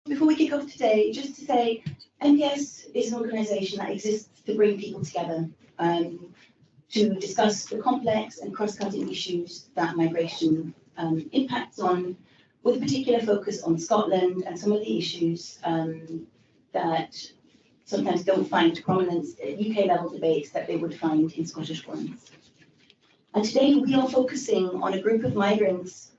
before we kick off today, just to say, MPS is an organisation that exists to bring people together to discuss the complex and cross-cutting issues that migration impacts on, with a particular focus on Scotland and some of the issues that sometimes don't find prominence at UK level debates that they would find in Scottish ones. And today we are focusing on a group of migrants,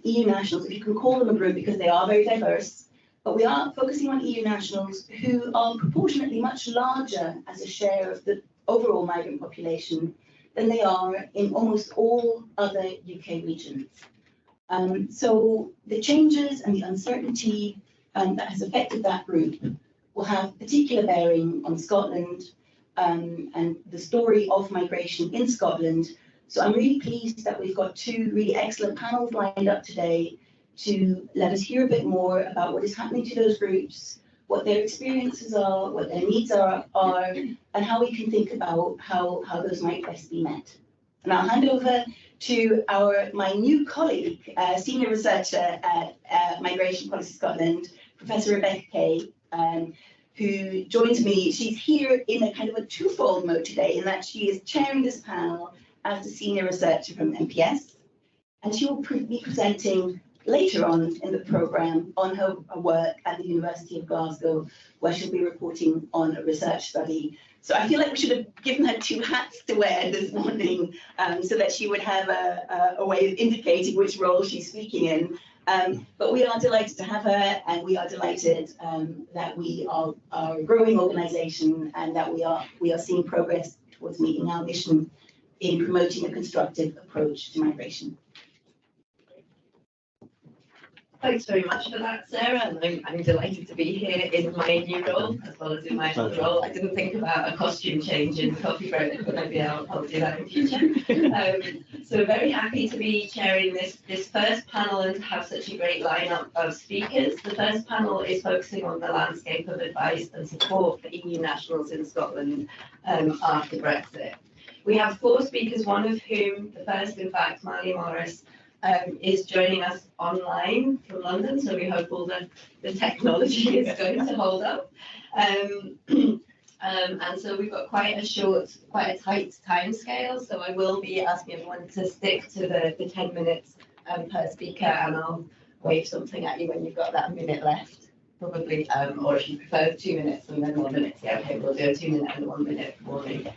EU nationals, if you can call them a group because they are very diverse, but we are focusing on EU nationals who are proportionately much larger as a share of the overall migrant population than they are in almost all other UK regions. So the changes and the uncertainty that has affected that group will have particular bearing on Scotland and the story of migration in Scotland. So I'm really pleased that we've got two really excellent panels lined up today to let us hear a bit more about what is happening to those groups, what their experiences are, what their needs are and how we can think about how those might best be met. And I'll hand over to my new colleague, senior researcher at Migration Policy Scotland, Professor Rebecca Kay, who joins me. She's here in a kind of a twofold mode today, in that she is chairing this panel as a senior researcher from MPS, and she will be presenting later on in the programme on her work at the University of Glasgow, where she'll be reporting on a research study. So I feel like we should have given her two hats to wear this morning, so that she would have a way of indicating which role she's speaking in. But we are delighted to have her, and we are delighted that we are a growing organisation and that we are seeing progress towards meeting our mission in promoting a constructive approach to migration. Thanks very much for that, Sarah, and I'm delighted to be here in my new role as well as in my other role. I didn't think about a costume change in the coffee break, but maybe I'll do that in future. So very happy to be chairing this first panel and to have such a great lineup of speakers. The first panel is focusing on the landscape of advice and support for EU nationals in Scotland after Brexit. We have four speakers, one of whom, the first in fact, Marley Morris, is joining us online from London, so we hope all the technology is going to hold up. And so we've got quite a tight time scale, so I will be asking everyone to stick to the 10 minutes per speaker, and I'll wave something at you when you've got that minute left, probably, or if you prefer 2 minutes and then 1 minute. Yeah, okay, we'll do a 2 minute and 1 minute warning.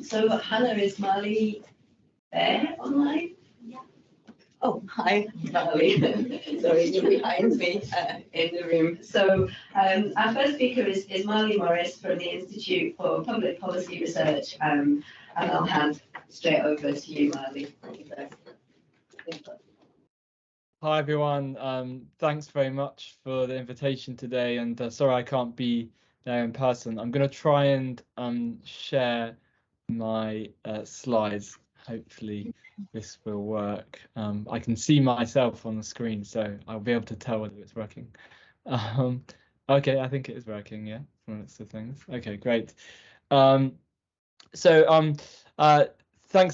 So Hannah, is Marley there online? Oh, hi, Marley. Sorry, you're behind me in the room. So our first speaker is Marley Morris from the Institute for Public Policy Research, and I'll hand straight over to you, Marley. Hi, everyone. Thanks very much for the invitation today, and sorry I can't be there in person. I'm going to try and share my slides. Hopefully this will work. I can see myself on the screen, so I'll be able to tell whether it's working. Okay, I think it is working, yeah, from the things. Okay, great. Thanks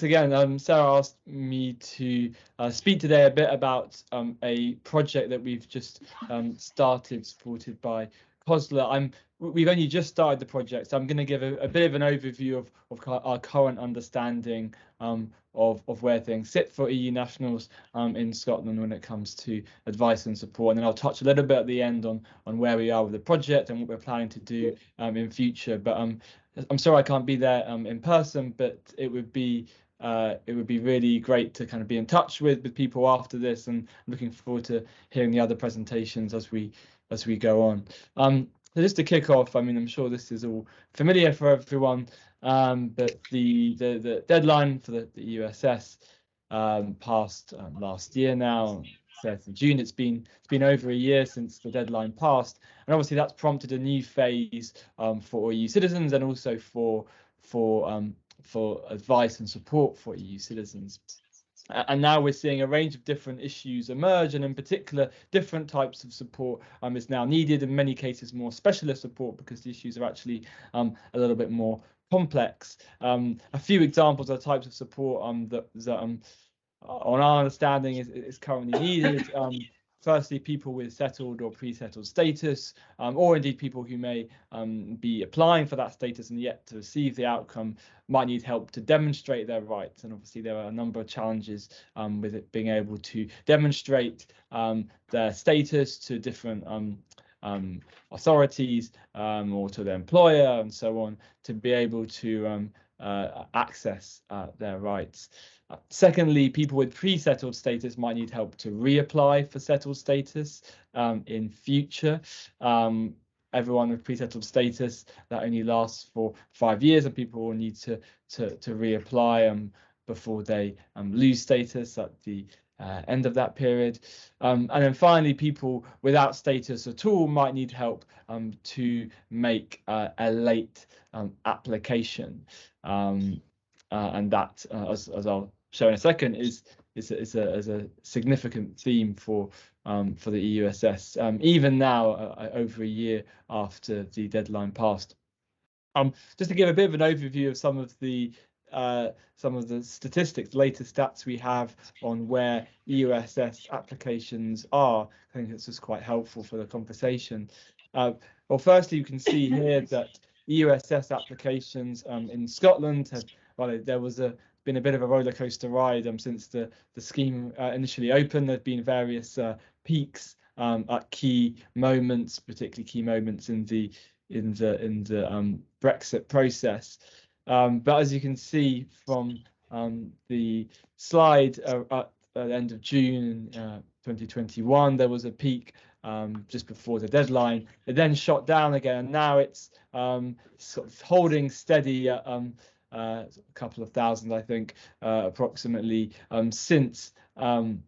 again. Sarah asked me to speak today a bit about a project that we've just started, supported by COSLA. We've only just started the project, so I'm going to give a bit of an overview of our current understanding of where things sit for EU nationals in Scotland when it comes to advice and support, and then I'll touch a little bit at the end on where we are with the project and what we're planning to do in future. But I'm sorry I can't be there in person, but it would be really great to kind of be in touch with people after this, and I'm looking forward to hearing the other presentations as we go on. So just to kick off, I mean, I'm sure this is all familiar for everyone, but the deadline for the USS passed last year now, 30th of June. It's been over a year since the deadline passed, and obviously that's prompted a new phase for EU citizens, and also for advice and support for EU citizens. And now we're seeing a range of different issues emerge, and in particular, different types of support is now needed, in many cases more specialist support, because the issues are actually a little bit more complex. A few examples of types of support that on our understanding is currently needed. firstly, people with settled or pre-settled status, or indeed people who may be applying for that status and yet to receive the outcome, might need help to demonstrate their rights. And obviously there are a number of challenges with it being able to demonstrate their status to different authorities or to their employer and so on, to be able to access their rights. Secondly, people with pre-settled status might need help to reapply for settled status in future. Everyone with pre-settled status, that only lasts for 5 years, and people will need to reapply before they lose status at the end of that period. And then finally, people without status at all might need help to make a late application. And that, as I'll show in a second, is a significant theme for the EUSS, even now, over a year after the deadline passed. Just to give a bit of an overview of some of the statistics, latest stats we have on where EUSS applications are, I think it's just quite helpful for the conversation. Well, firstly, you can see here that EUSS applications in Scotland have, well, there was been a bit of a roller coaster ride since the scheme initially opened. There've been various peaks at key moments, particularly key moments in the Brexit process. But as you can see from the slide, at the end of June 2021, there was a peak just before the deadline. It then shot down again, and now it's sort of holding steady at a couple of thousand, I think, approximately, since then.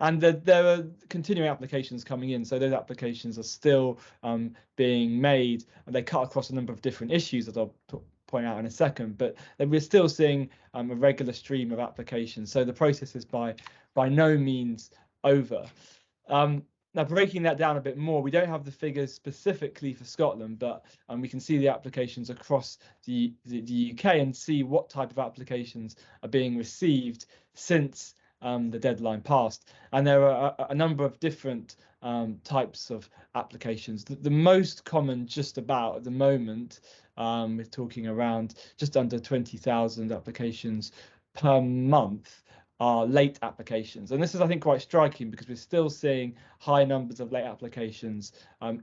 And there are continuing applications coming in, so those applications are still being made, and they cut across a number of different issues that I'll point out in a second, but we're still seeing a regular stream of applications, so the process is by no means over. Now, breaking that down a bit more, we don't have the figures specifically for Scotland, but we can see the applications across the UK and see what type of applications are being received since the deadline passed. And there are a number of different types of applications. The most common just about at the moment, we're talking around just under 20,000 applications per month, are late applications. And this is, I think, quite striking because we're still seeing high numbers of late applications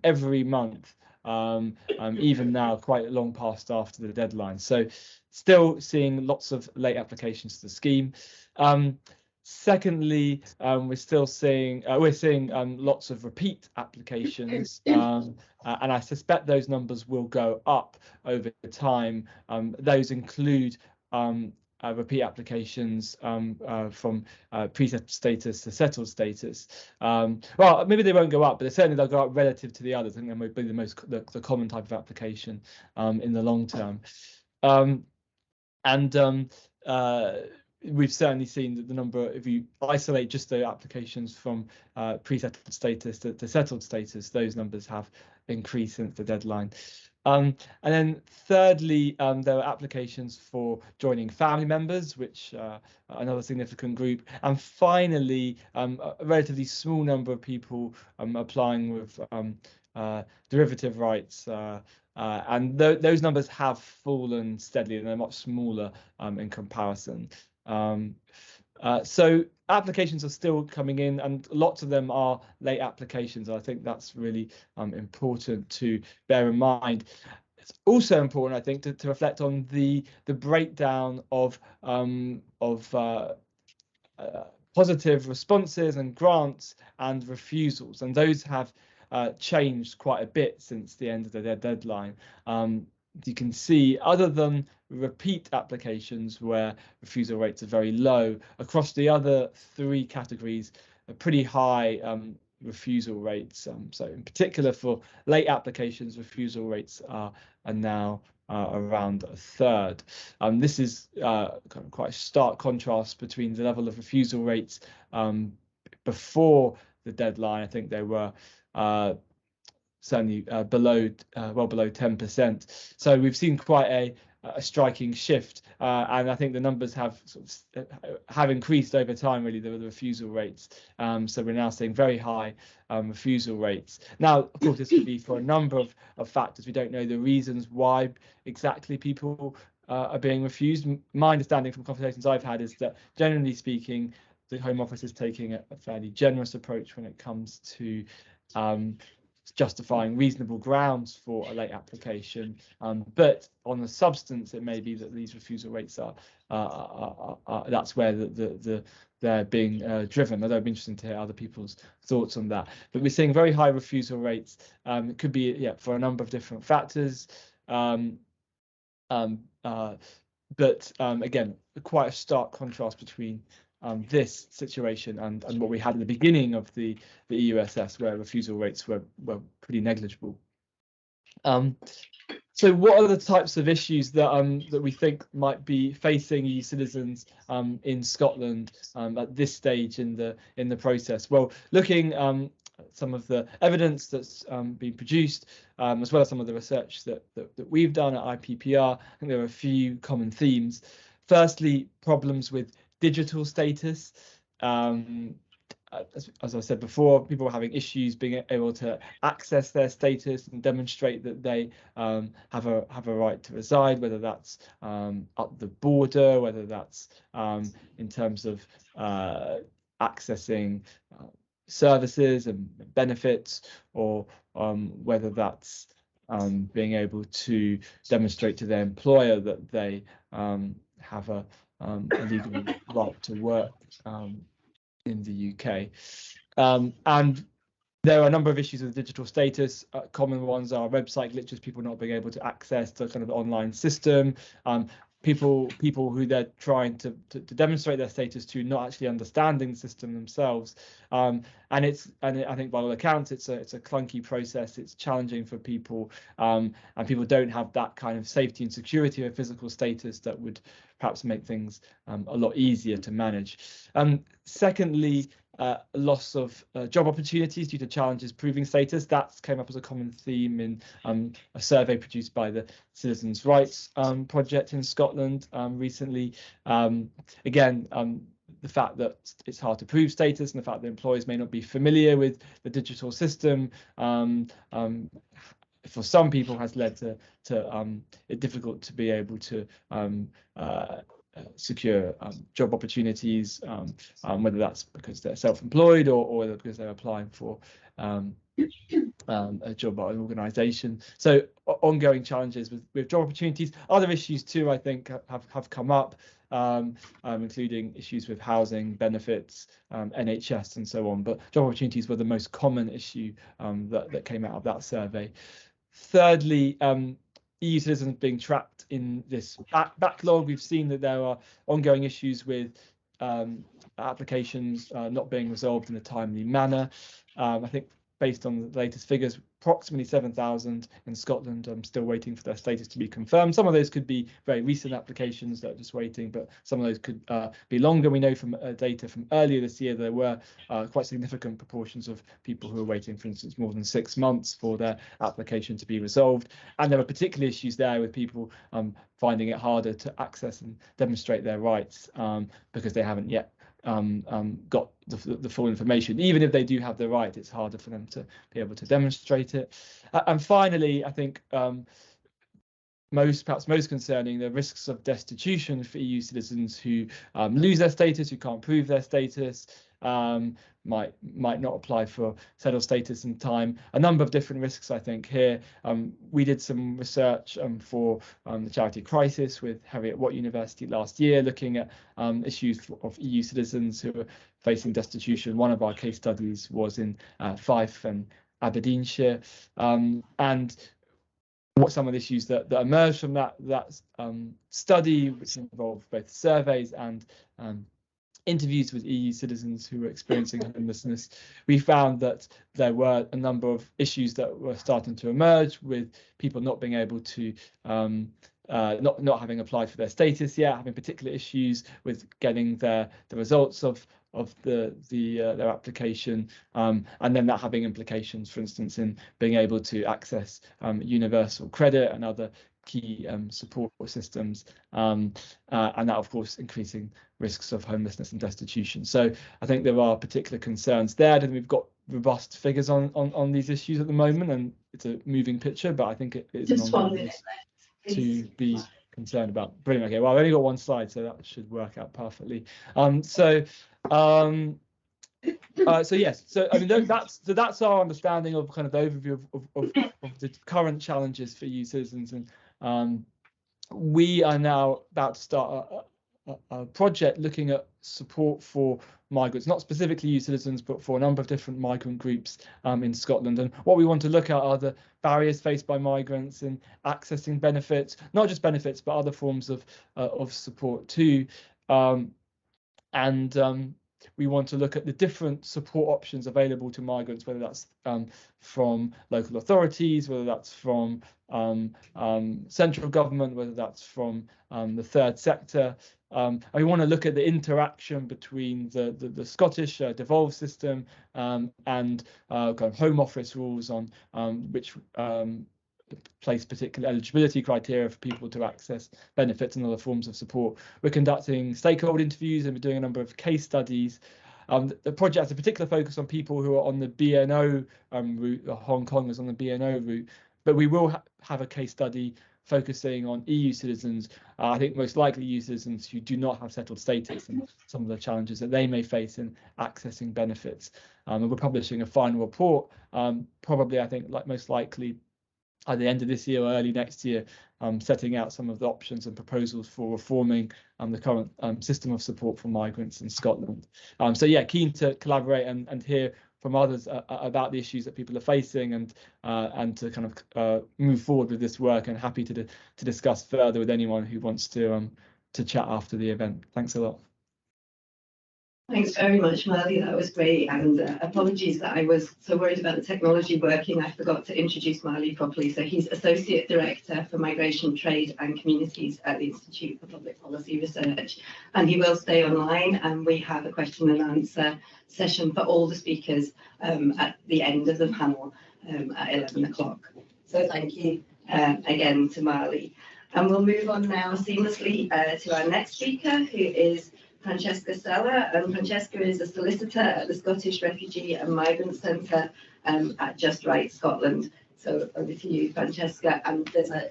every month, even now, quite long past after the deadline. So still seeing lots of late applications to the scheme. Secondly, we're still seeing lots of repeat applications, and I suspect those numbers will go up over time. Those include repeat applications from pre-settled status to settled status. Well, maybe they won't go up, but certainly they'll go up relative to the others. I think that might be the common type of application in the long term. We've certainly seen that the number, if you isolate just the applications from pre-settled status to settled status, those numbers have increased since the deadline. And then thirdly, there are applications for joining family members, which are another significant group. And finally, a relatively small number of people applying with derivative rights. And those numbers have fallen steadily, and they're much smaller in comparison. So applications are still coming in, and lots of them are late applications. I think that's really important to bear in mind. It's also important, I think, to reflect on the breakdown of positive responses and grants and refusals, and those have changed quite a bit since the end of the deadline. You can see, other than repeat applications where refusal rates are very low, across the other three categories, a pretty high refusal rates. So in particular for late applications, refusal rates are now around a third. This is kind of quite a stark contrast between the level of refusal rates before the deadline. I think they were certainly well below 10%. So we've seen quite a striking shift, and I think the numbers have have increased over time. Really, the refusal rates. So we're now seeing very high refusal rates. Now, of course, this could be for a number of factors. We don't know the reasons why exactly people are being refused. My understanding from conversations I've had is that, generally speaking, the Home Office is taking a fairly generous approach when it comes to justifying reasonable grounds for a late application, but on the substance, it may be that these refusal rates are that's where they're being driven. Although it'd be interesting to hear other people's thoughts on that. But we're seeing very high refusal rates. It could be for a number of different factors. But again, quite a stark contrast between this situation and what we had at the beginning of the EUSS, where refusal rates were pretty negligible. So what are the types of issues that we think might be facing EU citizens in Scotland at this stage in the process? Well, looking at some of the evidence that's been produced, as well as some of the research that we've done at IPPR, I think there are a few common themes. Firstly, problems with digital status. As I said before, people are having issues being able to access their status and demonstrate that they have a right to reside, whether that's at the border, whether that's in terms of accessing services and benefits, or whether that's being able to demonstrate to their employer that they have a legal right to work in the UK. And there are a number of issues with digital status. Common ones are website glitches, people not being able to access the kind of online system, people who they're trying to demonstrate their status to not actually understanding the system themselves. And I think by all accounts, it's a clunky process. It's challenging for people, and people don't have that kind of safety and security of physical status that would perhaps make things a lot easier to manage. Secondly, loss of job opportunities due to challenges proving status. That came up as a common theme in a survey produced by the Citizens' Rights Project in Scotland recently. Again, the fact that it's hard to prove status and the fact that employers may not be familiar with the digital system for some people has led to it difficult to be able to secure job opportunities, whether that's because they're self-employed or whether because they're applying for a job at an organisation. So ongoing challenges with job opportunities. Other issues too, I think, have come up, including issues with housing, benefits, NHS and so on. But job opportunities were the most common issue that came out of that survey. Thirdly, EU citizens being trapped in this backlog. We've seen that there are ongoing issues with applications not being resolved in a timely manner. I think based on the latest figures, approximately 7,000 in Scotland still waiting for their status to be confirmed. Some of those could be very recent applications that are just waiting, but some of those could be longer. We know from data from earlier this year there were quite significant proportions of people who are waiting, for instance, more than 6 months for their application to be resolved. And there are particular issues there with people finding it harder to access and demonstrate their rights because they haven't yet got the full information. Even if they do have the right, it's harder for them to be able to demonstrate it. And finally, I think perhaps most concerning, the risks of destitution for EU citizens who lose their status, who can't prove their status, might not apply for settled status in time. A number of different risks, I think, here. We did some research for the charity Crisis with Harriet Watt University last year, looking at issues of EU citizens who are facing destitution. One of our case studies was in Fife and Aberdeenshire, and what some of the issues that emerged from that study, which involved both surveys and interviews with EU citizens who were experiencing homelessness. We found that there were a number of issues that were starting to emerge, with people not being able to not having applied for their status yet, having particular issues with getting the results of their application, and then that having implications, for instance, in being able to access universal credit and other key support systems, and that of course increasing risks of homelessness and destitution. So I think there are particular concerns there, and we've got robust figures on these issues at the moment, and it's a moving picture, but I think it is Just 1 minute left, to be concerned about. Brilliant. Okay, well, I've only got one slide, so that should work out perfectly. So yes, so I mean that's our understanding of kind of the overview of the current challenges for EU citizens, and we are now about to start a project looking at support for migrants, not specifically EU citizens, but for a number of different migrant groups in Scotland. And what we want to look at are the barriers faced by migrants in accessing benefits, not just benefits, but other forms of support too. We want to look at the different support options available to migrants, whether that's from local authorities, whether that's from central government, whether that's from the third sector. And we want to look at the interaction between the Scottish devolved system and kind of Home Office rules on which place particular eligibility criteria for people to access benefits and other forms of support. We're conducting stakeholder interviews and we're doing a number of case studies. The project has a particular focus on people who are on the BNO route, Hong Kong is on the BNO route, but we will have a case study focusing on EU citizens, I think most likely EU citizens who do not have settled status and some of the challenges that they may face in accessing benefits. And we're publishing a final report, probably I think most likely at the end of this year or early next year, setting out some of the options and proposals for reforming the current system of support for migrants in Scotland. So yeah, keen to collaborate and hear from others about the issues that people are facing, and to kind of move forward with this work, and happy to discuss further with anyone who wants to chat after the event. Thanks a lot. Thanks very much, Marley. That was great. And apologies that I was so worried about the technology working. I forgot to introduce Marley properly. So he's Associate Director for Migration, Trade and Communities at the Institute for Public Policy Research. And he will stay online, and we have a question and answer session for all the speakers at the end of the panel at 11 o'clock. So thank you again to Marley. And we'll move on now seamlessly to our next speaker, who is Francesca Sella, and Francesca is a solicitor at the Scottish Refugee and Migrant Centre at JustRight Scotland. So over to you, Francesca. And there's a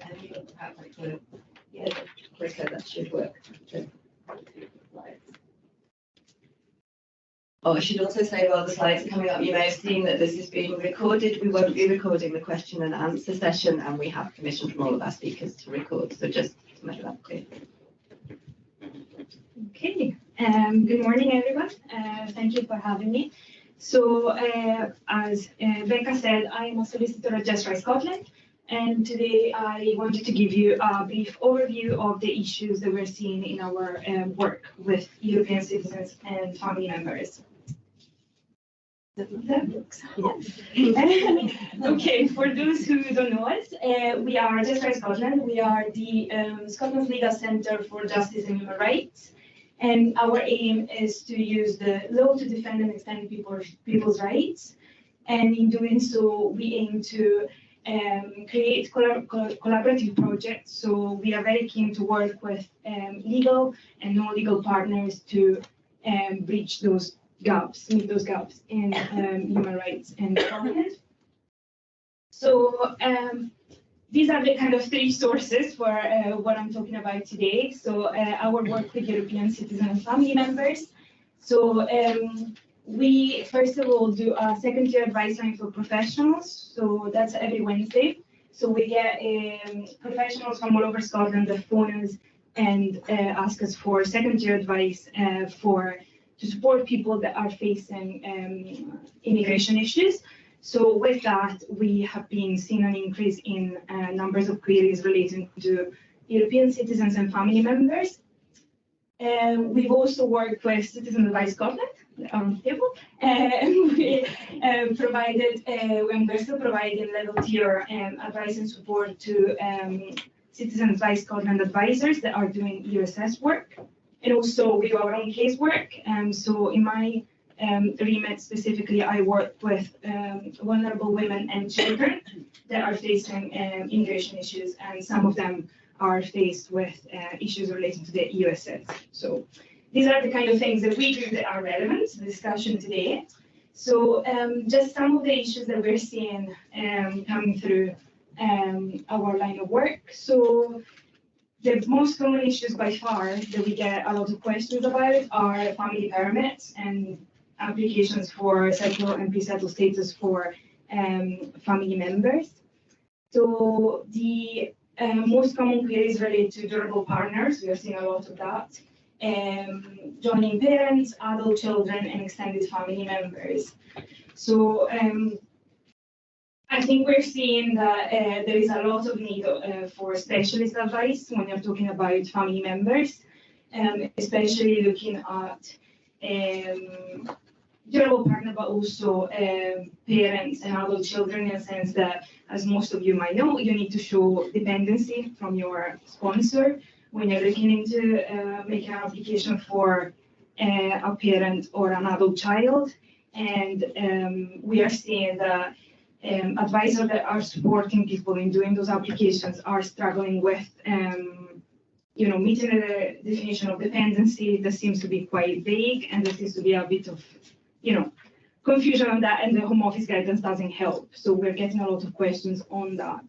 clicker that should work. Oh, I should also say, while the slides are coming up, you may have seen that this is being recorded. We won't be recording the question and answer session, and we have permission from all of our speakers to record. So just to make that clear. Okay, good morning, everyone. Thank you for having me. So, as Becca said, I am a solicitor at JustRight Scotland, and today I wanted to give you a brief overview of the issues that we're seeing in our work with European citizens and family members. Okay, for those who don't know us, we are JustRight Scotland. We are the Scotland's legal centre for justice and human rights. And our aim is to use the law to defend and extend people's rights. And in doing so, we aim to create collaborative projects. So we are very keen to work with legal and non-legal partners to bridge those gaps, meet those gaps in human rights and development. So these are the kind of three sources for what I'm talking about today. So our work with European citizens and family members. So we first of all do a second-tier advice line for professionals. So that's every Wednesday. So we get professionals from all over Scotland that phone us and ask us for second-tier advice to support people that are facing immigration issues. So with that, we have been seeing an increase in numbers of queries relating to European citizens and family members. We've also worked with Citizen Advice Scotland on the table, and we provided, we're still providing level tier advice and support to Citizen Advice Scotland advisors that are doing ESS work. And also we do our own casework. So in my remit specifically, I work with vulnerable women and children that are facing immigration issues, and some of them are faced with issues related to the USS. So these are the kind of things that we do that are relevant to the discussion today. So just some of the issues that we're seeing coming through our line of work. So the most common issues by far that we get a lot of questions about are family permits and applications for settled and pre-settled status for family members. So the most common queries relate to durable partners. We are seeing a lot of that. Joining parents, adult children, and extended family members. So I think we're seeing that there is a lot of need for specialist advice when you're talking about family members, especially looking at durable partner, but also parents and adult children, in a sense that, as most of you might know, you need to show dependency from your sponsor when you're looking into making an application for a parent or an adult child. And we are seeing that advisors that are supporting people in doing those applications are struggling with meeting the definition of dependency that seems to be quite vague, and there seems to be a bit of confusion on that, and the Home Office guidance doesn't help. So we're getting a lot of questions on that.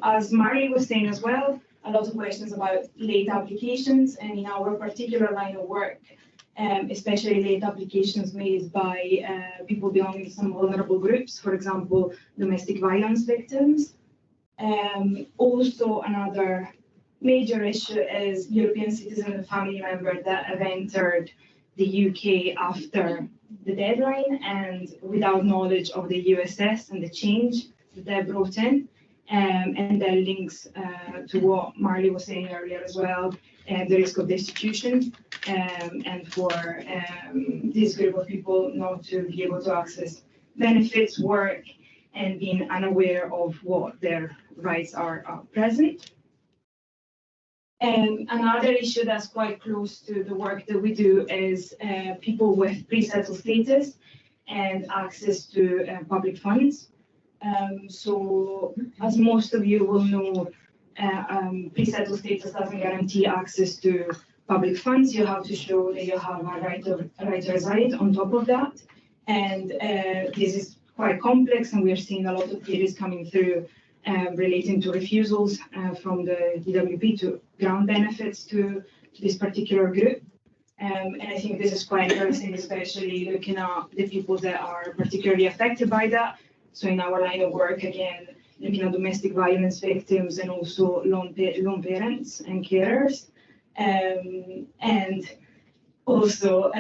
As Marley was saying as well, a lot of questions about late applications, and in our particular line of work, especially late applications made by people belonging to some vulnerable groups, for example, domestic violence victims. Also, another major issue is European citizen and family member that have entered the UK after the deadline and without knowledge of the USS and the change that they brought in. And that links to what Marley was saying earlier as well, the risk of destitution, and for this group of people not to be able to access benefits, work, and being unaware of what their rights are present. Another issue that's quite close to the work that we do is people with pre-settled status and access to public funds. So, as most of you will know, pre-settled status doesn't guarantee access to public funds. You have to show that you have a right to reside on top of that. And this is quite complex, and we're seeing a lot of queries coming through relating to refusals from the DWP to grant benefits to this particular group. And I think this is quite interesting, especially looking at the people that are particularly affected by that. So in our line of work, again, looking at domestic violence victims and also lone parents and carers. And also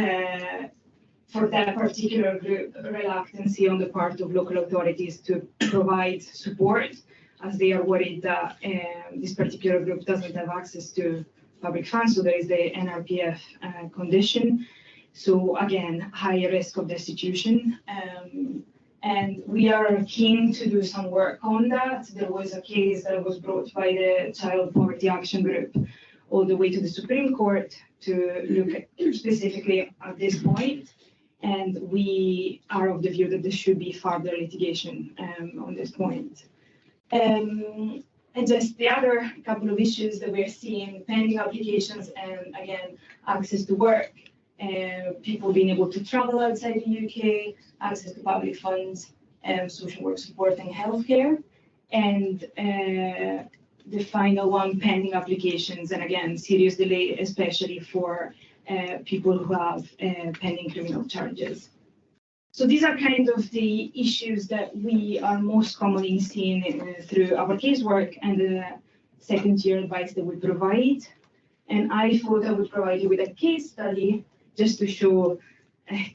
for that particular group, reluctancy on the part of local authorities to provide support, as they are worried that this particular group doesn't have access to public funds. So there is the NRPF condition. So again, high risk of destitution. And we are keen to do some work on that. There was a case that was brought by the Child Poverty Action Group all the way to the Supreme Court to look at specifically at this point. And we are of the view that there should be further litigation on this point. And just the other couple of issues that we're seeing, pending applications and again, access to work. People being able to travel outside the UK, access to public funds, social work support and healthcare. And the final one, pending applications, and again, serious delay, especially for people who have pending criminal charges. So these are kind of the issues that we are most commonly seeing through our casework and the second-tier advice that we provide. And I thought I would provide you with a case study just to show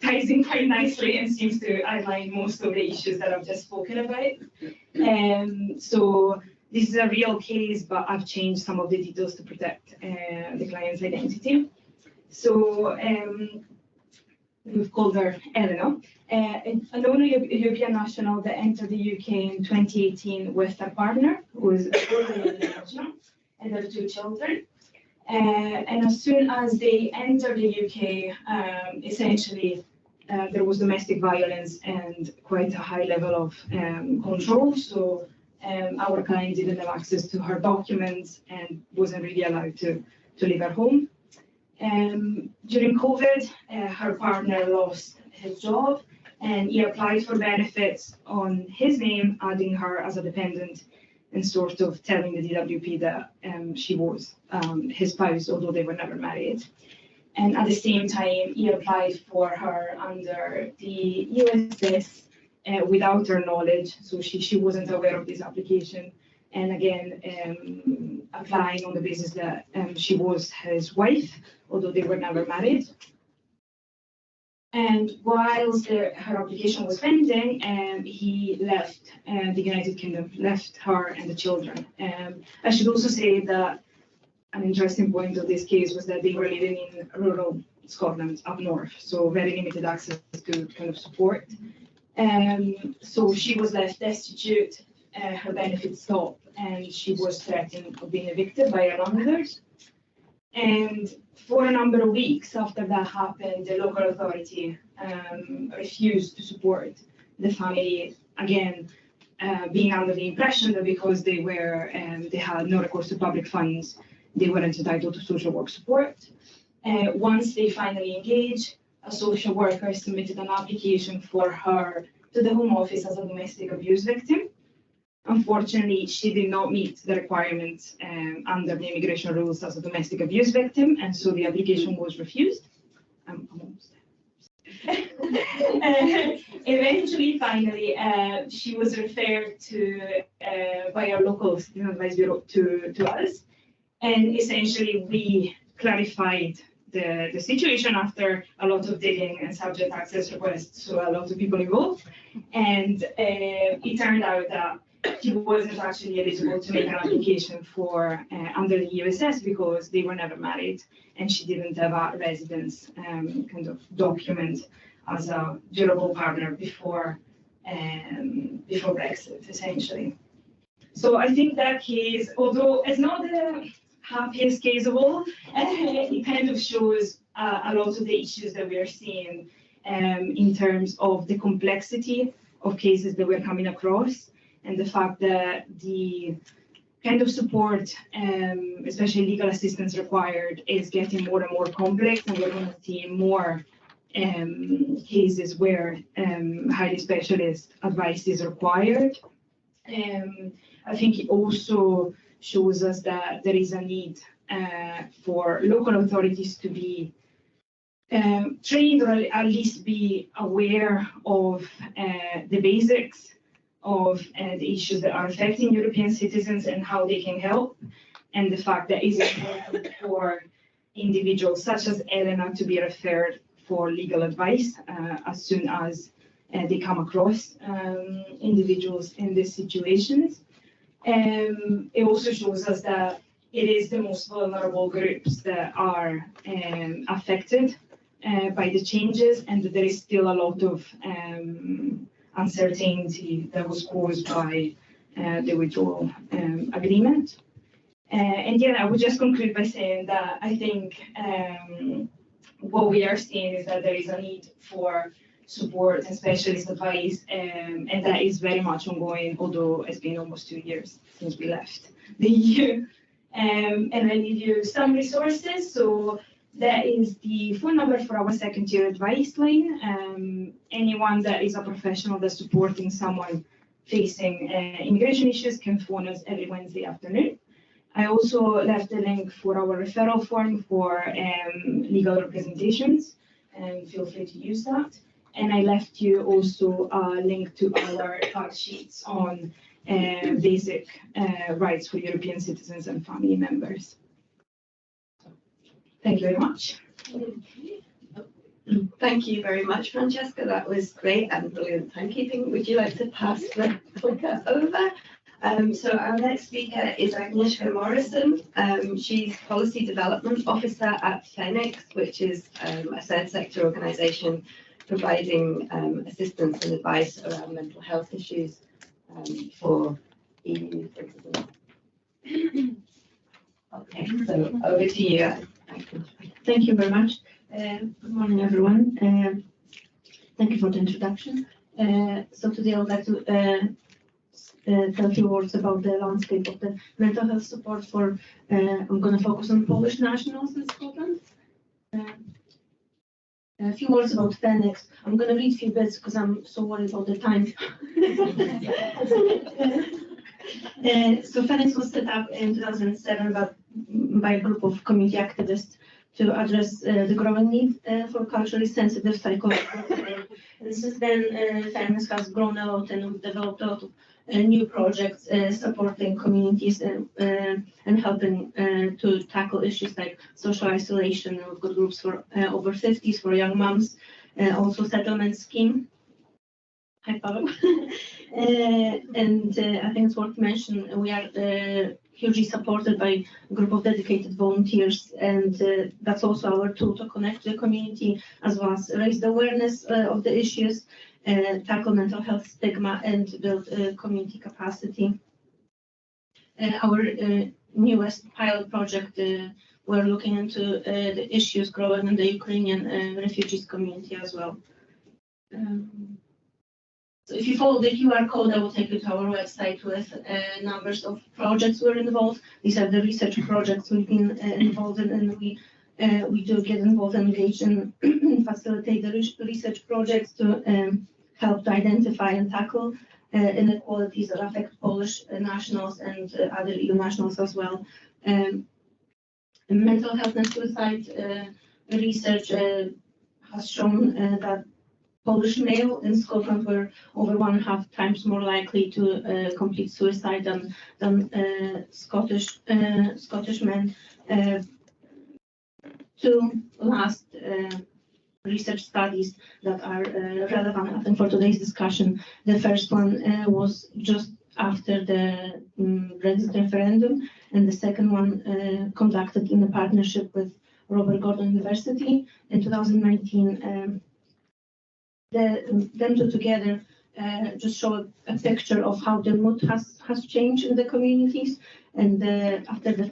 ties in quite nicely and seems to outline most of the issues that I've just spoken about. So this is a real case, but I've changed some of the details to protect the client's identity. So we've called her Eleanor, a non-European national that entered the UK in 2018 with her partner, who is a European national, and their 2 children. And as soon as they enter the UK, essentially, there was domestic violence and quite a high level of control. So our client didn't have access to her documents and wasn't really allowed to leave her home. During COVID, her partner lost his job and he applied for benefits on his name, adding her as a dependent and sort of telling the DWP that she was his spouse, although they were never married. And at the same time, he applied for her under the USS without her knowledge, so she wasn't aware of this application. And again, applying on the basis that she was his wife, although they were never married. And whilst her application was pending, he left the United Kingdom, left her and the children. I should also say that an interesting point of this case was that they were living in rural Scotland up north, so very limited access to kind of support. So she was left destitute, her benefits stopped, and she was threatened of being evicted by her landlords. And for a number of weeks after that happened, the local authority refused to support the family, again, being under the impression that because they had no recourse to public funds, they weren't entitled to social work support. Once they finally engaged, a social worker submitted an application for her to the Home Office as a domestic abuse victim. Unfortunately, she did not meet the requirements under the immigration rules as a domestic abuse victim, and so the application was refused. I'm almost there. Eventually, finally, she was referred to by our local Student Advice Bureau to us, and essentially we clarified the situation after a lot of digging and subject access requests, so a lot of people involved, and it turned out that she wasn't actually eligible to make an application for under the USS because they were never married and she didn't have a residence kind of document as a durable partner before Brexit, essentially. So I think that case, although it's not the happiest case of all, it kind of shows a lot of the issues that we are seeing in terms of the complexity of cases that we're coming across, and the fact that the kind of support, especially legal assistance required, is getting more and more complex, and we're going to see more cases where highly specialist advice is required. I think it also shows us that there is a need for local authorities to be trained, or at least be aware of the basics of the issues that are affecting European citizens and how they can help, and the fact that it's important for individuals such as Elena to be referred for legal advice as soon as they come across individuals in these situations. It also shows us that it is the most vulnerable groups that are affected by the changes, and that there is still a lot of uncertainty that was caused by the withdrawal agreement. And yeah, I would just conclude by saying that I think what we are seeing is that there is a need for support and specialist advice, and that is very much ongoing, although it's been almost 2 years since we left the EU. And I give you some resources. So that is the phone number for our second-tier advice line. Anyone that is a professional that's supporting someone facing immigration issues can phone us every Wednesday afternoon. I also left a link for our referral form for legal representations, and feel free to use that. And I left you also a link to our fact sheets on basic rights for European citizens and family members. Thank you very much. Thank you very much, Francesca. That was great and brilliant timekeeping. Would you like to pass the clicker over? So our next speaker is Agnieszka Morrison. She's Policy Development Officer at Feniks, which is a third sector organisation providing assistance and advice around mental health issues for EU citizens. Okay, so over to you. Thank you very much. Good morning, everyone. Thank you for the introduction. So today I would like to tell a few words about the landscape of the mental health support for, I'm going to focus on Polish nationals in Scotland. A few words about Feniks. I'm going to read a few bits because I'm so worried about the time. So Feniks was set up in 2007 by a group of community activists to address the growing need for culturally sensitive psychological care. And since then, Feniks has grown a lot, and we've developed a lot of new projects supporting communities and helping to tackle issues like social isolation. We've got groups for over 50s, for young moms, also settlement scheme. Hi, Pavel. And I think it's worth mentioning we are hugely supported by a group of dedicated volunteers, and that's also our tool to connect to the community, as well as raise the awareness of the issues, tackle mental health stigma, and build community capacity. Our newest pilot project, we're looking into the issues growing in the Ukrainian refugees community as well. So if you follow the QR code, I will take you to our website with numbers of projects we're involved. These are the research projects we've been involved in, and we do get involved and engage in facilitate the research projects to help to identify and tackle inequalities that affect Polish nationals and other EU nationals as well. Mental health and suicide research has shown that Polish male in Scotland were over 1.5 times more likely to complete suicide than Scottish men. Two last research studies that are relevant, I think, for today's discussion. The first one was just after the Brexit referendum, and the second one conducted in a partnership with Robert Gordon University in 2019. Them two together just show a picture of how the mood has changed in the communities. And after the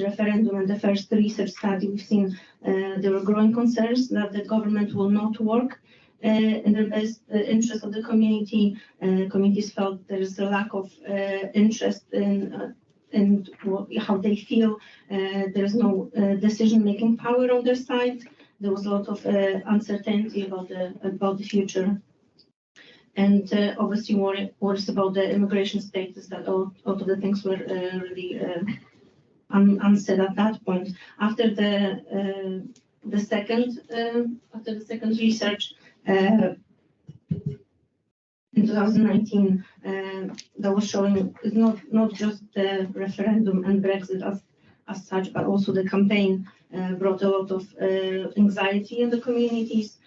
referendum and the first research study, we've seen there were growing concerns that the government will not work in the best interest of the community. Communities felt there is a lack of interest in how they feel. There is no decision-making power on their side. There was a lot of uncertainty about the future, and obviously worries about the immigration status. That all of the things were really unsaid at that point. After the second research in 2019, that was showing not just the referendum and Brexit as such, but also the campaign brought a lot of anxiety in the communities.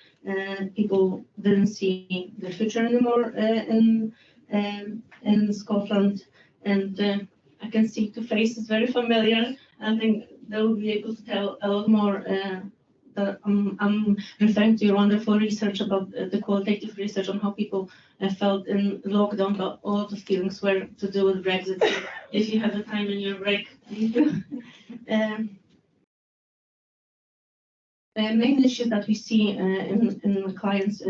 People didn't see their future anymore in Scotland, and I can see two faces very familiar. I think they will be able to tell a lot more. I'm referring to your wonderful research about the qualitative research on how people felt in lockdown, but a lot of feelings were to do with Brexit. If you have the time in your break, main issues that we see in clients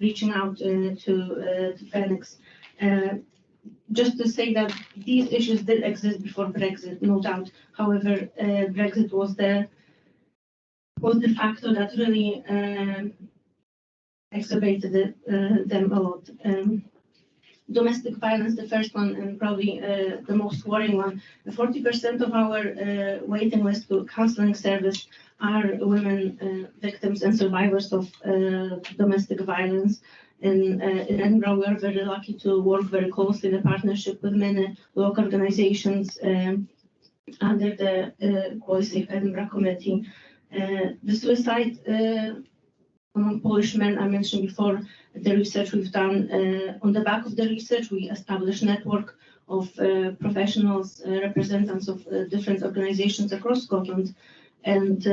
reaching out to Feniks. Just to say that these issues did exist before Brexit, no doubt. However, Brexit was the factor that really exacerbated them a lot. Domestic violence, the first one, and probably the most worrying one. 40% of our waiting list to counselling service are women victims and survivors of domestic violence. In Edinburgh, we are very lucky to work very closely in a partnership with many local organisations under the Quality Safe Edinburgh Committee. The suicide among Polish men, I mentioned before, the research we've done. On the back of the research, we established a network of professionals, representatives of different organisations across Scotland, and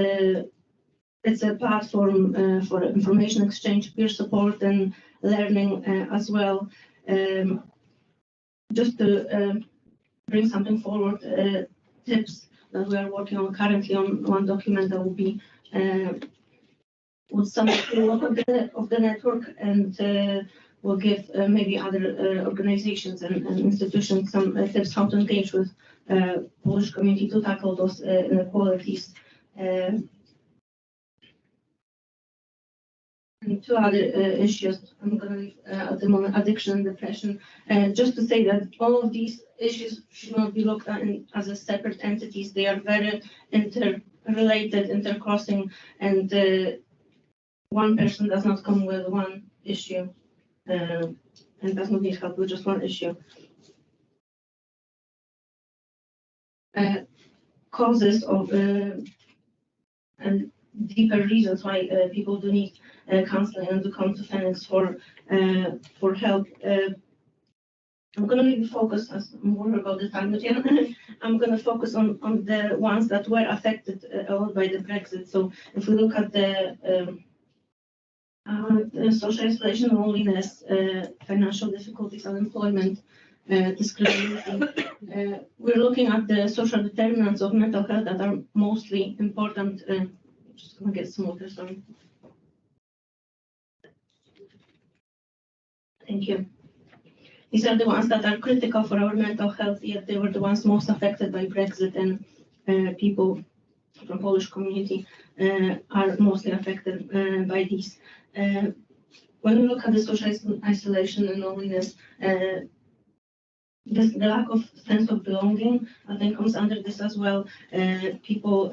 it's a platform for information exchange, peer support, and learning as well. Just to bring something forward, tips that we are working on currently on one document that will be would sum up the work of the network, and will give maybe other organizations and institutions some tips how to engage with Polish community to tackle those inequalities. And two other issues I'm going to leave at the moment: addiction and depression. Just to say that all of these issues should not be looked at as a separate entities. They are very interrelated, intercrossing, and one person does not come with one issue and does not need help with just one issue. Causes of and deeper reasons why people do need counseling and to come to Feniks for help. I'm going to maybe focus more about the time, but yeah, I'm going to focus on the ones that were affected a lot by the Brexit. So if we look at the social isolation, loneliness, financial difficulties, unemployment, discrimination, we're looking at the social determinants of mental health that are mostly important. Just going to get some water, sorry. Thank you. These are the ones that are critical for our mental health, yet they were the ones most affected by Brexit, and people from Polish community are mostly affected by these. When we look at the social isolation and loneliness, the lack of sense of belonging, I think, comes under this as well. People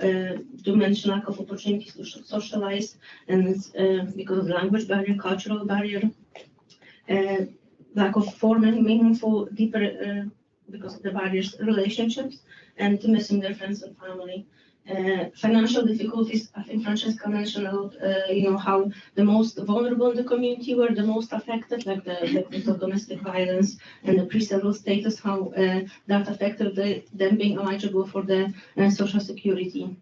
do mention lack of opportunities to socialize, and it's because of language barrier, cultural barrier, lack of forming meaningful, deeper, because of the barriers, relationships, and missing their friends and family. Financial difficulties, I think Francesca mentioned a lot, how the most vulnerable in the community were the most affected, like the victims of domestic violence and the pre-settled status, how that affected them being eligible for the social security.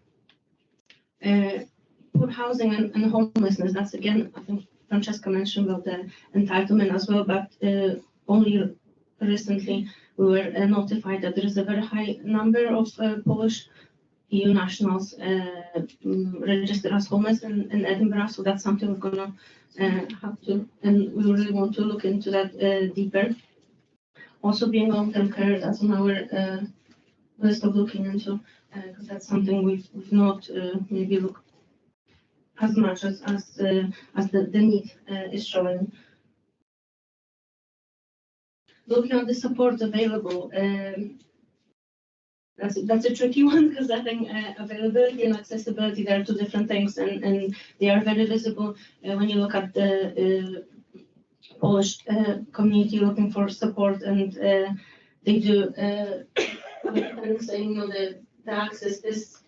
Poor housing and homelessness, that's again, I think Francesca mentioned about the entitlement as well, but only recently we were notified that there is a very high number of Polish EU nationals registered as homeless in Edinburgh, so that's something we're going to have to, and we really want to look into that deeper. Also, being long-term care, that's on our list of looking into, because that's something we've not maybe looked as much as the need is showing. Looking at the support available. That's a tricky one, because I think availability and accessibility, there are two different things, and they are very visible when you look at the Polish community looking for support, and they do saying the access is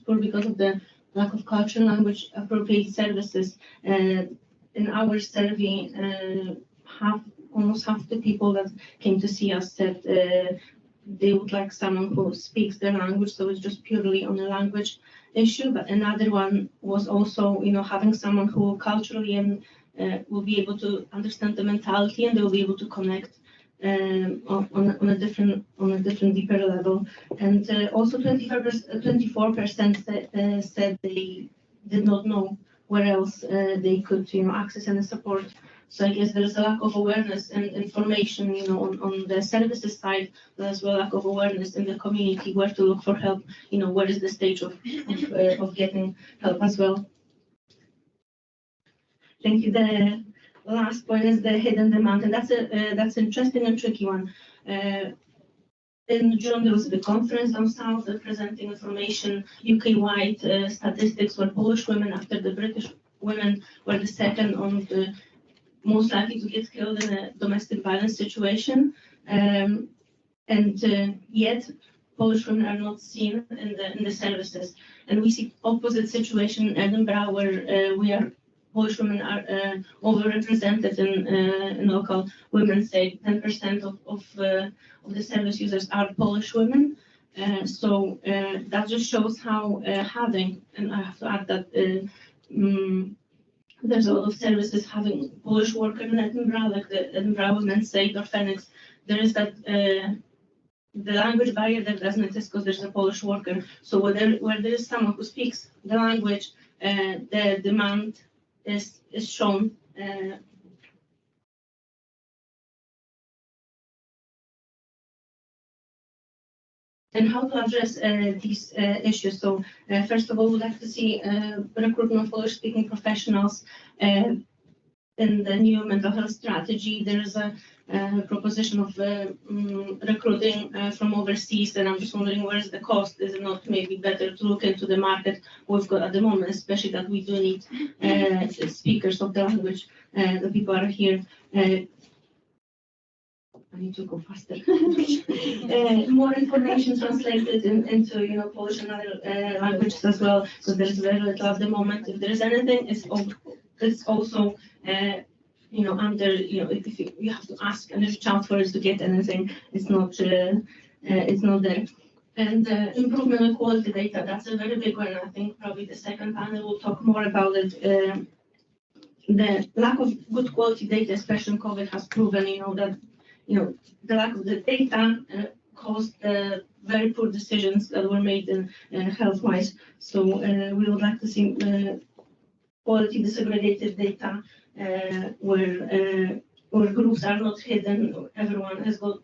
poor because of the lack of culture and language appropriate services. In our survey, almost half the people that came to see us said they would like someone who speaks their language, so it's just purely on a language issue. But another one was also, having someone who culturally and will be able to understand the mentality, and they will be able to connect on a different deeper level. And also 24% said they did not know where else they could access any support. So I guess there's a lack of awareness and information, on the services side, but as well lack of awareness in the community where to look for help. Where is the stage of getting help as well. Thank you. The last point is the hidden demand, and that's interesting and tricky one. In June, there was the conference down south presenting information, UK-wide statistics where Polish women, after the British women, were the second on the most likely to get killed in a domestic violence situation, and yet Polish women are not seen in the services. And we see opposite situation in Edinburgh, where Polish women are overrepresented in local women's aid. 10% of the service users are Polish women. So that just shows how having, and I have to add that there's a lot of services having Polish worker in Edinburgh, like the Edinburgh Women's Aid or Feniks. There is that the language barrier that doesn't exist because there's a Polish worker. So where there is someone who speaks the language, the demand is shown. And how to address these issues. So first of all, we'd like to see recruitment of Polish-speaking professionals in the new mental health strategy. There's a proposition of recruiting from overseas, and I'm just wondering where's the cost? Is it not maybe better to look into the market we've got at the moment, especially that we do need speakers of the language. The people are here. I need to go faster. More information translated into Polish and other languages as well, because there's very little at the moment. If there is anything, it's also under if you have to ask and reach out for it to get anything. It's not there. And improvement of quality data, that's a very big one. I think probably the second panel will talk more about it. The lack of good quality data, especially in COVID, has proven that the lack of the data caused very poor decisions that were made in health-wise. So we would like to see quality disaggregated data where groups are not hidden. Everyone has got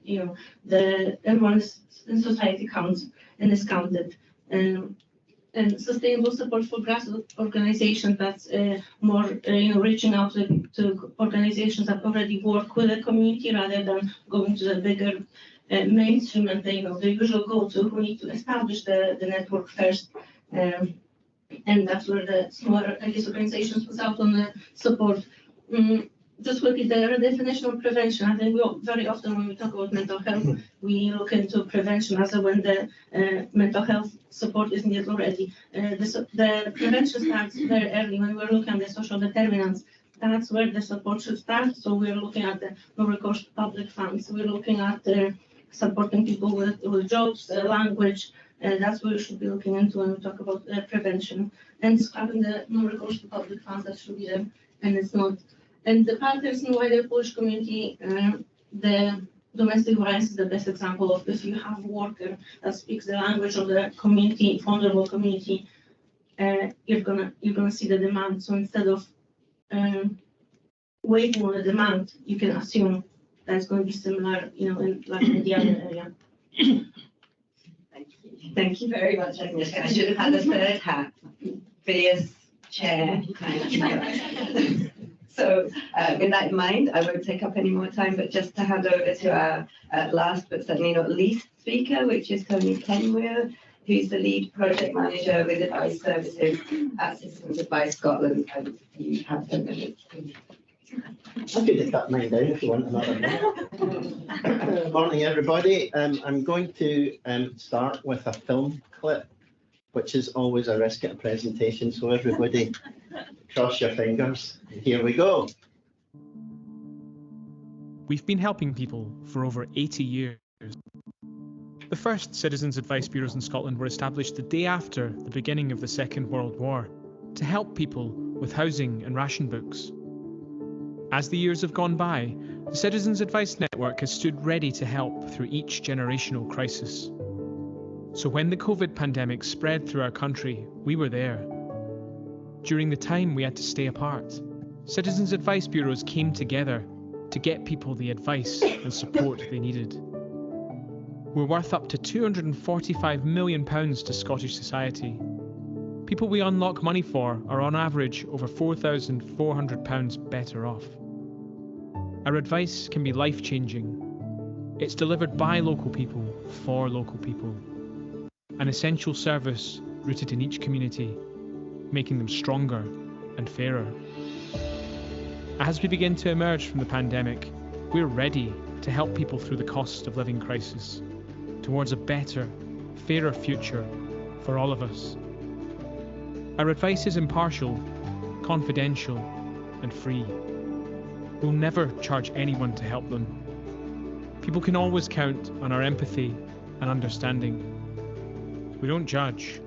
everyone in society counts and is counted. And sustainable support for grassroots organizations, that's more reaching out to organizations that already work with the community rather than going to the bigger mainstream and the usual go-to, who need to establish the network first. And that's where the smaller organizations put out on the support. Just quickly, the redefinition of prevention. I think very often when we talk about mental health, we look into prevention as when the mental health support is needed already. The prevention starts very early when we're looking at the social determinants. That's where the support should start. So we're looking at the no recourse to public funds. We're looking at supporting people with jobs, language. That's what we should be looking into when we talk about prevention. And describing the no recourse to public funds, that should be there, and it's not. And the partners in wider Polish community, the domestic violence is the best example of if you have a worker that speaks the language of the community, vulnerable community, you're gonna see the demand. So instead of waiting on the demand, you can assume that's going to be similar, in the other area. Thank you very much, Agnieszka. I should have had a third hat. Fierce chair. So with that in mind, I won't take up any more time, but just to hand over to our last but certainly not least speaker, which is Tony Kenmuir, who's the lead project manager with advice services at Citizens Advice Scotland. And you have 10 minutes. I'm going to cut mine down if you want another minute. Morning, everybody. I'm going to start with a film clip, which is always a risk at a presentation. So everybody, cross your fingers. Here we go. We've been helping people for over 80 years. The first Citizens Advice Bureaus in Scotland were established the day after the beginning of the Second World War to help people with housing and ration books. As the years have gone by, the Citizens Advice Network has stood ready to help through each generational crisis. So when the COVID pandemic spread through our country, we were there. During the time we had to stay apart, Citizens Advice Bureaus came together to get people the advice and support they needed. We're worth up to £245 million to Scottish society. People we unlock money for are on average over £4,400 better off. Our advice can be life-changing. It's delivered by local people, for local people. An essential service rooted in each community, making them stronger and fairer. As we begin to emerge from the pandemic, we're ready to help people through the cost of living crisis, towards a better, fairer future for all of us. Our advice is impartial, confidential, and free. We'll never charge anyone to help them. People can always count on our empathy and understanding. We don't judge,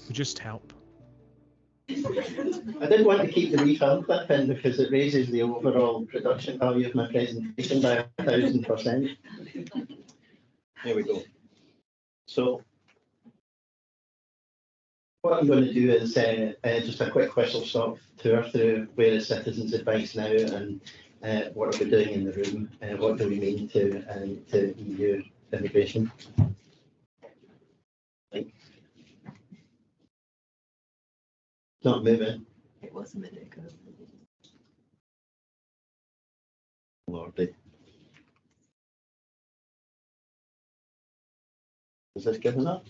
we just help. I did want to keep the refilm clip in because it raises the overall production value of my presentation by 1,000%. Here we go. So, what I'm going to do is just a quick whistle-stop tour through where is citizens' advice now, and what are we doing in the room, and what do we mean to EU immigration. Not moving. It was a minute ago. Lordy. Is this good enough?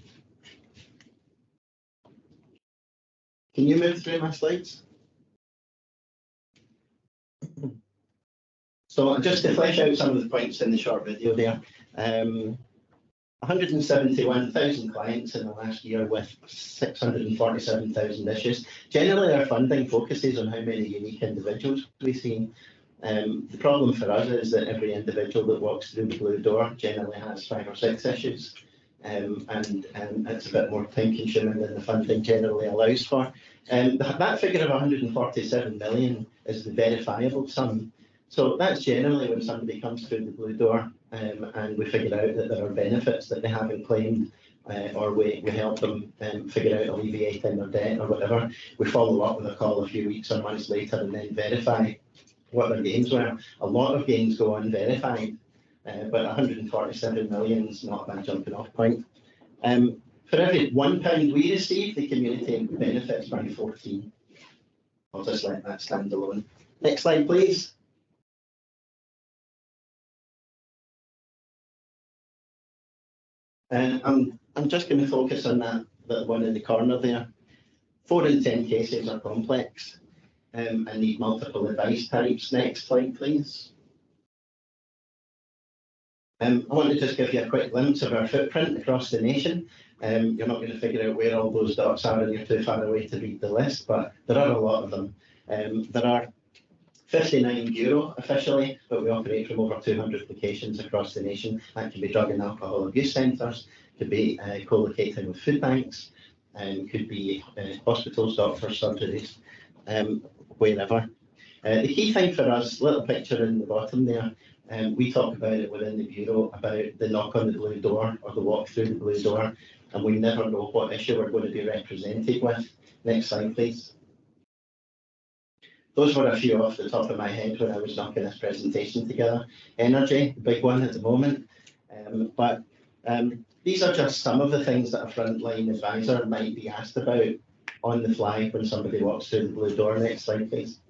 Can you move through my slides? So just to flesh out some of the points in the short video there, 171,000 clients in the last year with 647,000 issues. Generally, our funding focuses on how many unique individuals we see. The problem for us is that every individual that walks through the blue door generally has 5 or 6 issues. And it's a bit more time consuming than the funding generally allows for. That figure of 147 million is the verifiable sum. So that's generally when somebody comes through the blue door and we figure out that there are benefits that they haven't claimed, or we help them figure out alleviating their debt or whatever. We follow up with a call a few weeks or months later and then verify what their gains were. A lot of gains go unverified, but 147 million is not a bad jumping off point. For every £1 we receive, the community benefits by 14. I'll just let that stand alone. Next slide, please. I'm just going to focus on that one in the corner there. 4 in 10 cases are complex and need multiple advice types. Next slide, please. I want to just give you a quick glimpse of our footprint across the nation. You're not going to figure out where all those dots are and you're too far away to read the list, but there are a lot of them. There are 59 bureaux officially, but we operate from over 200 locations across the nation. That could be drug and alcohol abuse centres, could be co-locating with food banks, could be hospitals, doctors, surgeries, wherever. The key thing for us, little picture in the bottom there, we talk about it within the bureau about the knock on the blue door or the walk through the blue door, and we never know what issue we're going to be represented with. Next slide, please. Those were a few off the top of my head when I was knocking this presentation together. Energy, the big one at the moment. But these are just some of the things that a frontline advisor might be asked about on the fly when somebody walks through the blue door. Next slide, please.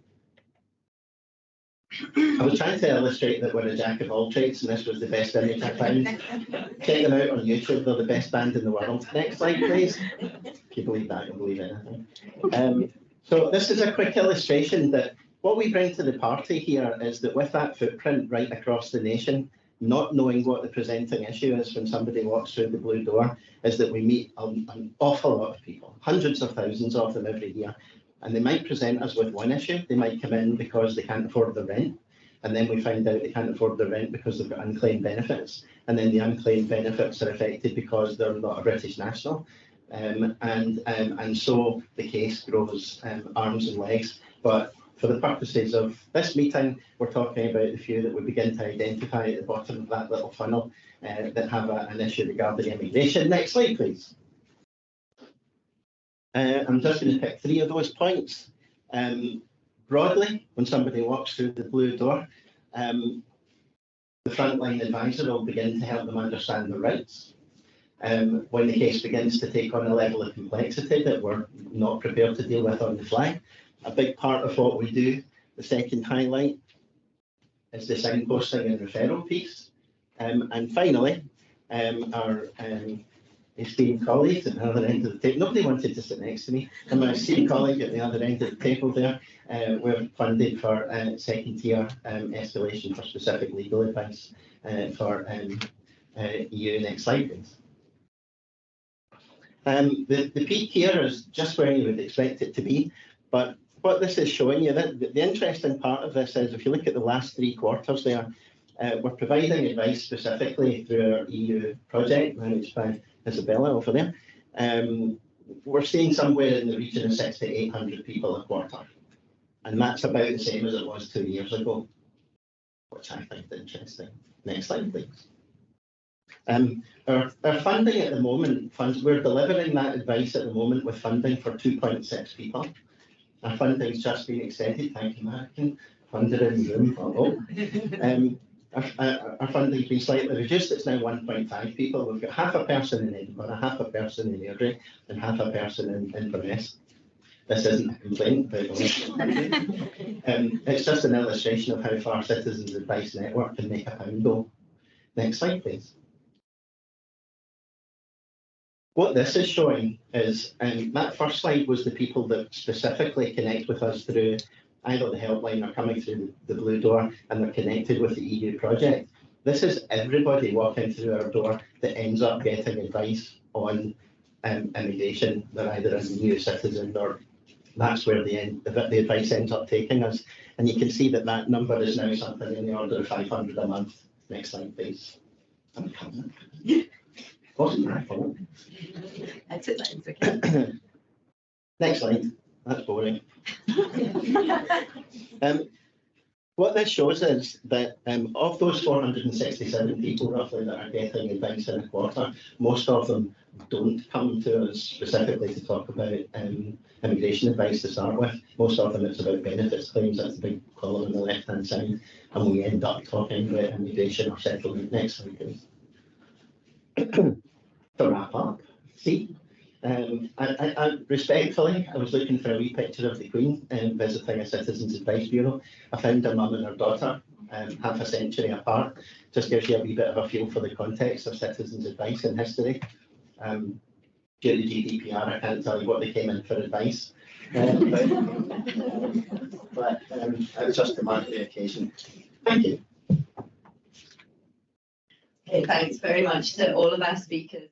I was trying to illustrate that we're a jack of all trades, and this was the best image I found. Check them out on YouTube, they're the best band in the world. Next slide, please. If you believe that, you'll believe anything. So this is a quick illustration that what we bring to the party here is that with that footprint right across the nation, not knowing what the presenting issue is when somebody walks through the blue door, is that we meet an awful lot of people, hundreds of thousands of them every year. And they might present us with one issue. They might come in because they can't afford the rent. And then we find out they can't afford the rent because they've got unclaimed benefits. And then the unclaimed benefits are affected because they're not a British national. And so the case grows arms and legs. But for the purposes of this meeting, we're talking about the few that we begin to identify at the bottom of that little funnel that have an issue regarding immigration. Next slide, please. I'm just going to pick 3 of those points. Broadly, when somebody walks through the blue door, the frontline advisor will begin to help them understand their rights. When the case begins to take on a level of complexity that we're not prepared to deal with on the fly, a big part of what we do, the second highlight, is the signposting and referral piece. And finally, our esteemed colleagues at the other end of the table, nobody wanted to sit next to me, and my esteemed colleague at the other end of the table there, we're funded for second tier escalation for specific legal advice for EU. Next slide, please. The peak here is just where you would expect it to be, but what this is showing you, that the interesting part of this is if you look at the last 3 quarters there, we're providing advice specifically through our EU project managed by Isabella over there. We're seeing somewhere in the region of 600 to 800 people a quarter, and that's about the same as it was 2 years ago, which I find interesting. Next slide, please. Our funding at the moment, we're delivering that advice at the moment with funding for 2.6 people. Our funding's just been extended, thank you, Martin. Funded in the room. Our funding's been slightly reduced, it's now 1.5 people. We've got half a person in Edinburgh, half a person in Airdrie, and half a person in Inverness. This isn't a complaint, by the way. It's just an illustration of how far Citizens Advice Network can make a pound go. Next slide, please. What this is showing is, that first slide was the people that specifically connect with us through either the helpline or coming through the blue door and they're connected with the EU project. This is everybody walking through our door that ends up getting advice on immigration. They're either a new citizen or that's where the advice ends up taking us. And you can see that that number is now something in the order of 500 a month. Next slide, please. I'm coming. Wasn't my fault. That's it, that's okay. Next slide. That's boring. What this shows is that of those 467 people roughly that are getting advice in a quarter, most of them don't come to us specifically to talk about immigration advice to start with. Most of them it's about benefits claims, that's the big column on the left hand side, and we end up talking about immigration or settlement. Next slide, please. To wrap up, see, I respectfully, I was looking for a wee picture of the Queen visiting a Citizens Advice Bureau. I found her mum and her daughter half a century apart. Just gives you a wee bit of a feel for the context of citizens' advice in history. Due to GDPR, I can't tell you what they came in for advice. But it was just to mark the occasion. Thank you. Okay, thanks very much to all of our speakers.